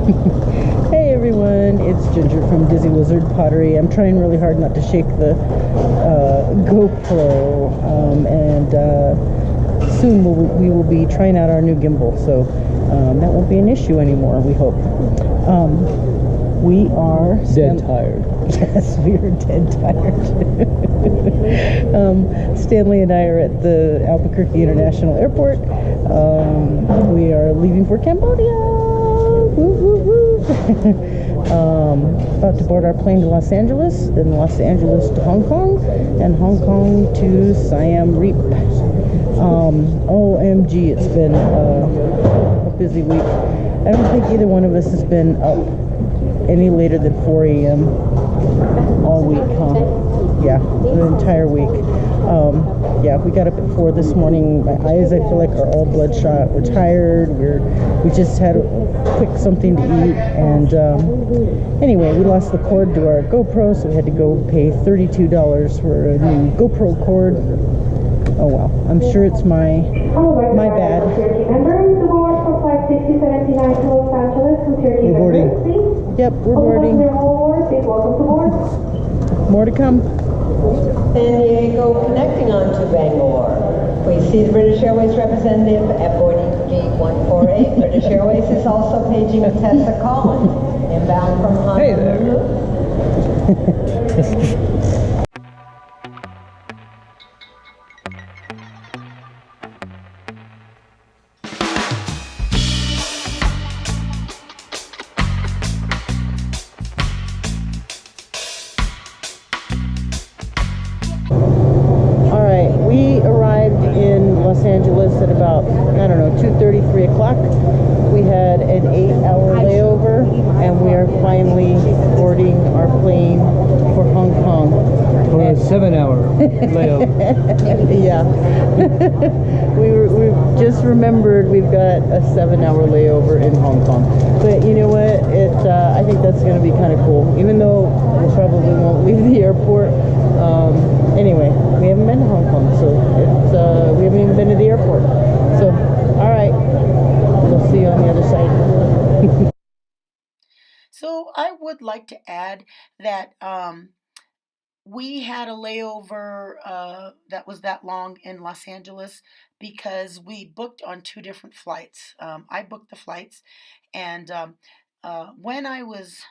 Hey everyone, it's Ginger from Dizzy Wizard Pottery. I'm trying really hard not to shake the GoPro, and soon we will be trying out our new gimbal, so that won't be an issue anymore, we hope. We are dead tired. Yes, we are dead tired. Stanley and I are at the Albuquerque International Airport. We are leaving for Cambodia. Woo, woo, woo. About to board our plane to Los Angeles, then Los Angeles to Hong Kong, and Hong Kong to Siam Reap. OMG, it's been a busy week. I don't think either one of us has been up any later than 4 a.m. all week, huh? Yeah, the entire week. Yeah, we got up at 4 this morning. My eyes, I feel like, are all bloodshot. We're tired. We just had a quick something to eat, and anyway, we lost the cord to our GoPro, so we had to go pay $32 for a new GoPro cord. Oh well, I'm sure it's my bad. We're boarding. Yep, we're boarding. More to come. San Diego connecting on to Bangalore. We see the British Airways representative at boarding gate 148. British Airways is also paging Tessa Collins, inbound from Honolulu. Hey there. Los Angeles at about, I don't know, 2:30, 3 o'clock. We had an 8-hour layover, and we are finally boarding our plane for Hong Kong. For a 7-hour layover. Yeah. we just remembered we've got a 7-hour layover in Hong Kong. But you know what? I think that's going to be kind of cool, even though we probably won't leave the airport. Anyway, we haven't been to Hong Kong, so we haven't even been to the airport. So, all right, we'll see you on the other side. So I would like to add that we had a layover that was that long in Los Angeles because we booked on 2 different flights. I booked the flights, and when I was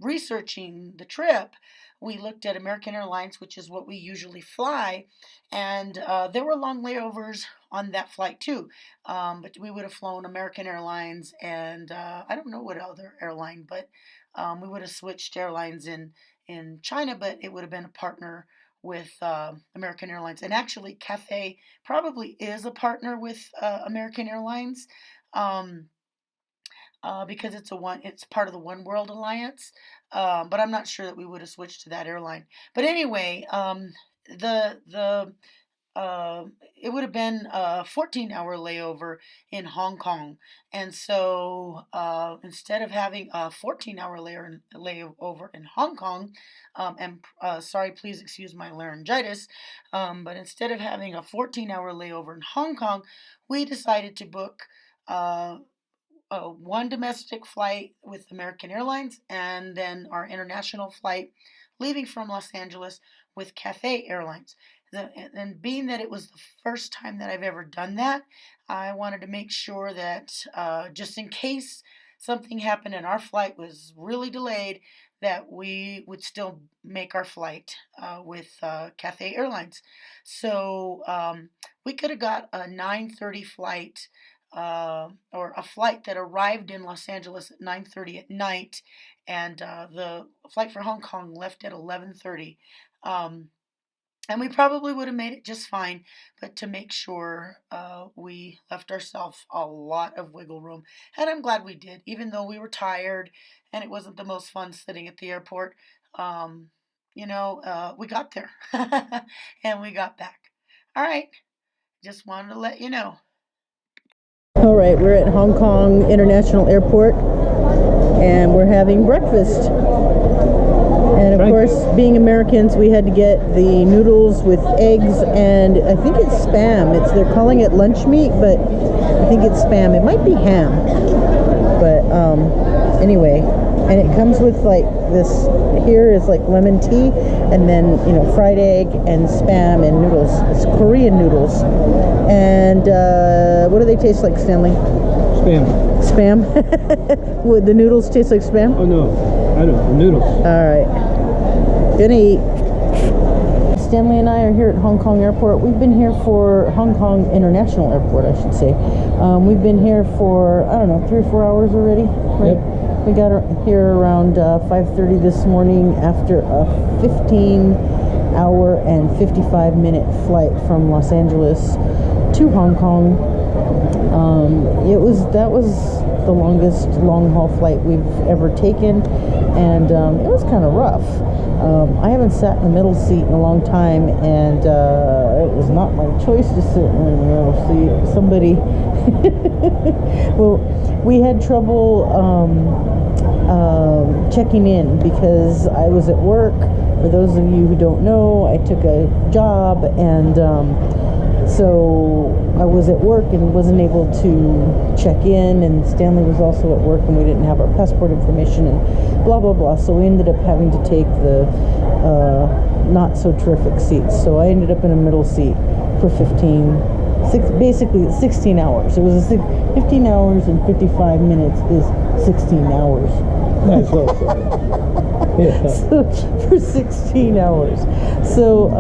researching the trip, we looked at American Airlines, which is what we usually fly, and there were long layovers on that flight too. But we would have flown American Airlines, and I don't know what other airline, but we would have switched airlines in China, but it would have been a partner with American Airlines. And actually, Cathay probably is a partner with American Airlines. Because it's part of the One World Alliance, but I'm not sure that we would have switched to that airline. But anyway, it would have been a 14-hour layover in Hong Kong, and so instead of having a 14-hour layover in Hong Kong, and sorry, please excuse my laryngitis, but instead of having a 14-hour layover in Hong Kong, we decided to book one domestic flight with American Airlines, and then our international flight leaving from Los Angeles with Cathay Airlines. And being that it was the first time that I've ever done that, I wanted to make sure that just in case something happened and our flight was really delayed, that we would still make our flight with Cathay Airlines. So we could have got a 9:30 flight, or a flight that arrived in Los Angeles at 9:30 at night, and the flight for Hong Kong left at 11:30. And we probably would have made it just fine, but to make sure, we left ourselves a lot of wiggle room. And I'm glad we did, even though we were tired and it wasn't the most fun sitting at the airport. We got there and we got back. All right, just wanted to let you know. All right, we're at Hong Kong International Airport, and we're having breakfast. And of course, being Americans, we had to get the noodles with eggs, and I think it's Spam. They're calling it lunch meat, but I think it's Spam. It might be ham, but Anyway, and it comes with like this. Here is like lemon tea, and then fried egg and spam and noodles. It's Korean noodles. And what do they taste like, Stanley? Spam. Spam? Would the noodles taste like spam? Oh no, I don't. The noodles. All right. Gonna eat. Stanley and I are here at Hong Kong Airport. We've been here for Hong Kong International Airport, I should say. We've been here for, I don't know, 3 or 4 hours already, right? Yep. We got here around 5:30 this morning after a 15-hour and 55-minute flight from Los Angeles to Hong Kong. That was the longest long-haul flight we've ever taken, and it was kind of rough. I haven't sat in the middle seat in a long time, and it was not my choice to sit in the middle seat. Somebody, well, we had trouble checking in because I was at work. For those of you who don't know, I took a job, and so I was at work and wasn't able to check in, and Stanley was also at work, and we didn't have our passport information, and blah blah blah. So we ended up having to take the not so terrific seats. So I ended up in a middle seat for basically 16 hours. It was 15 hours and 55 minutes is 16 hours. That's also. Yeah. So, for 16 hours. So,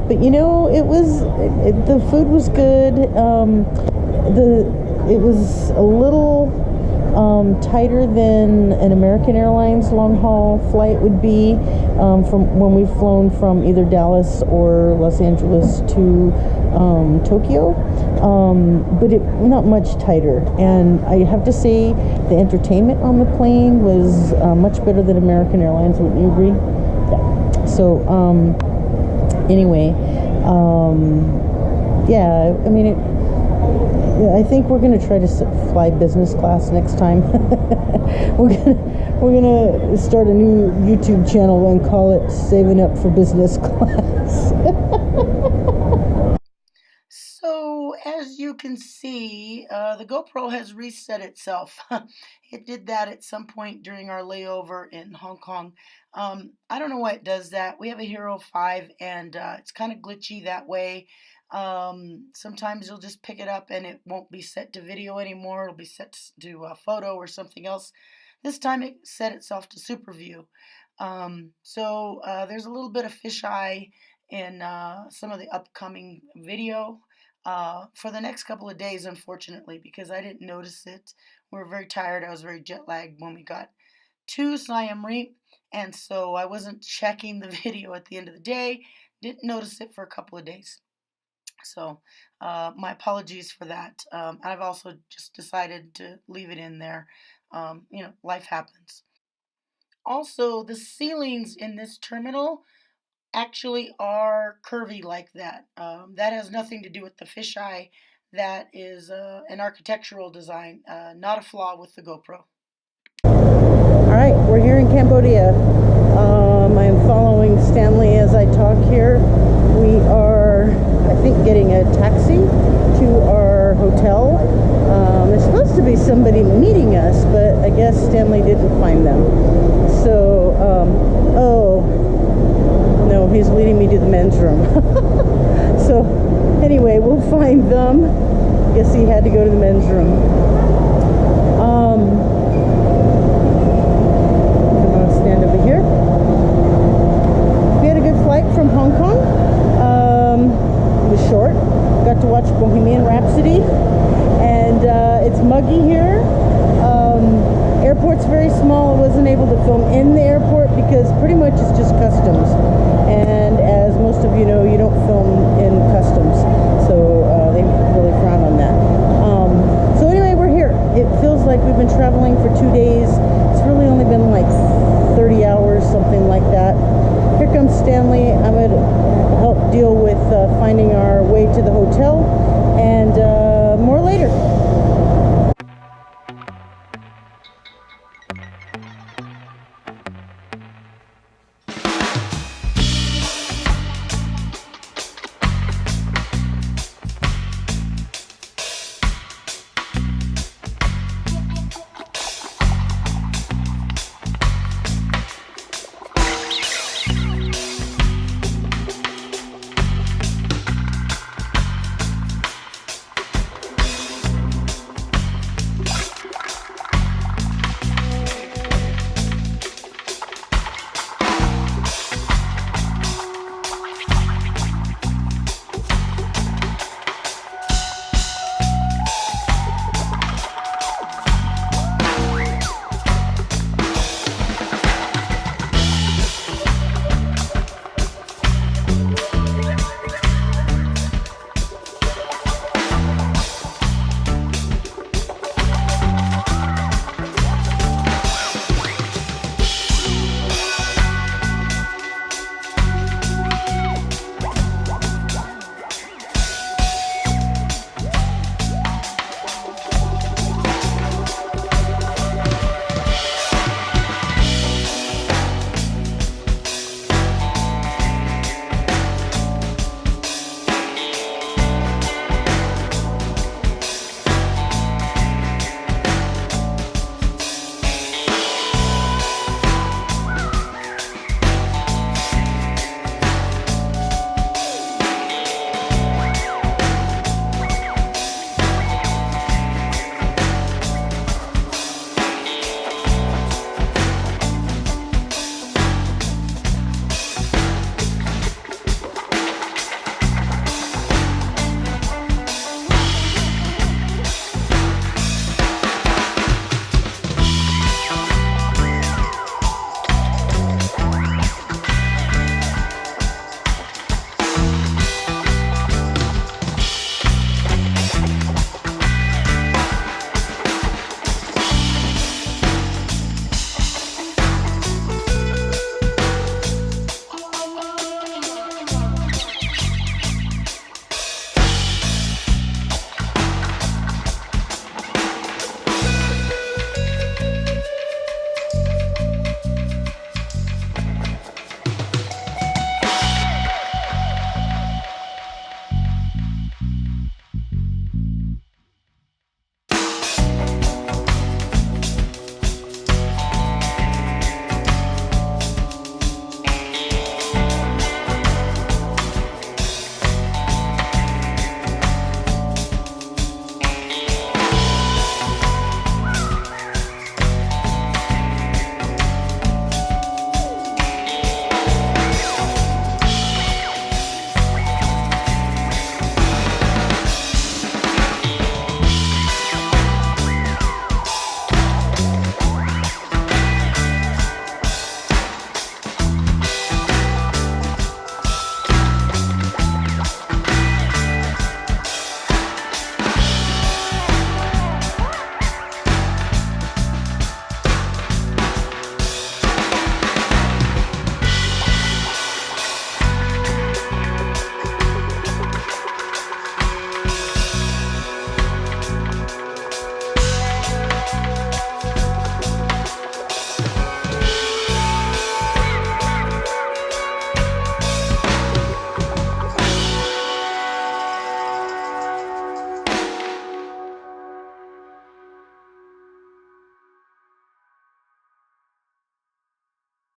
but the food was good. It was a little tighter than an American Airlines long haul flight would be from when we've flown from either Dallas or Los Angeles to Tokyo, but not much tighter. And I have to say, the entertainment on the plane was much better than American Airlines. Wouldn't you agree? Yeah. So anyway, yeah. I mean, I think we're gonna try to fly business class next time. We're gonna start a new YouTube channel and call it "Saving Up for Business Class." So, as you can see, the GoPro has reset itself. It did that at some point during our layover in Hong Kong. I don't know why it does that. We have a Hero 5, and it's kind of glitchy that way. Sometimes you'll just pick it up and it won't be set to video anymore. It'll be set to a photo or something else. This time it set itself to super view. So there's a little bit of fisheye in some of the upcoming video for the next couple of days, unfortunately, because I didn't notice it. We were very tired. I was very jet lagged when we got to Siam Reap, and so I wasn't checking the video at the end of the day. Didn't notice it for a couple of days. So my apologies for that. I've also just decided to leave it in there. Life happens. Also, the ceilings in this terminal actually are curvy like that. That has nothing to do with the fisheye. That is an architectural design, not a flaw with the GoPro. All right, we're here in Cambodia. I'm following Stanley as I talk here. We are, I think, getting a taxi to our hotel. There's supposed to be somebody meeting us, but I guess Stanley didn't find them. So, oh, no, he's leading me to the men's room. So, anyway, we'll find them. Guess he had to go to the men's room. Come on, stand over here. We had a good flight from Hong Kong. It was short. Got to watch Bohemian Rhapsody, and it's muggy here. Airport's very small. I wasn't able to film in the airport because pretty much as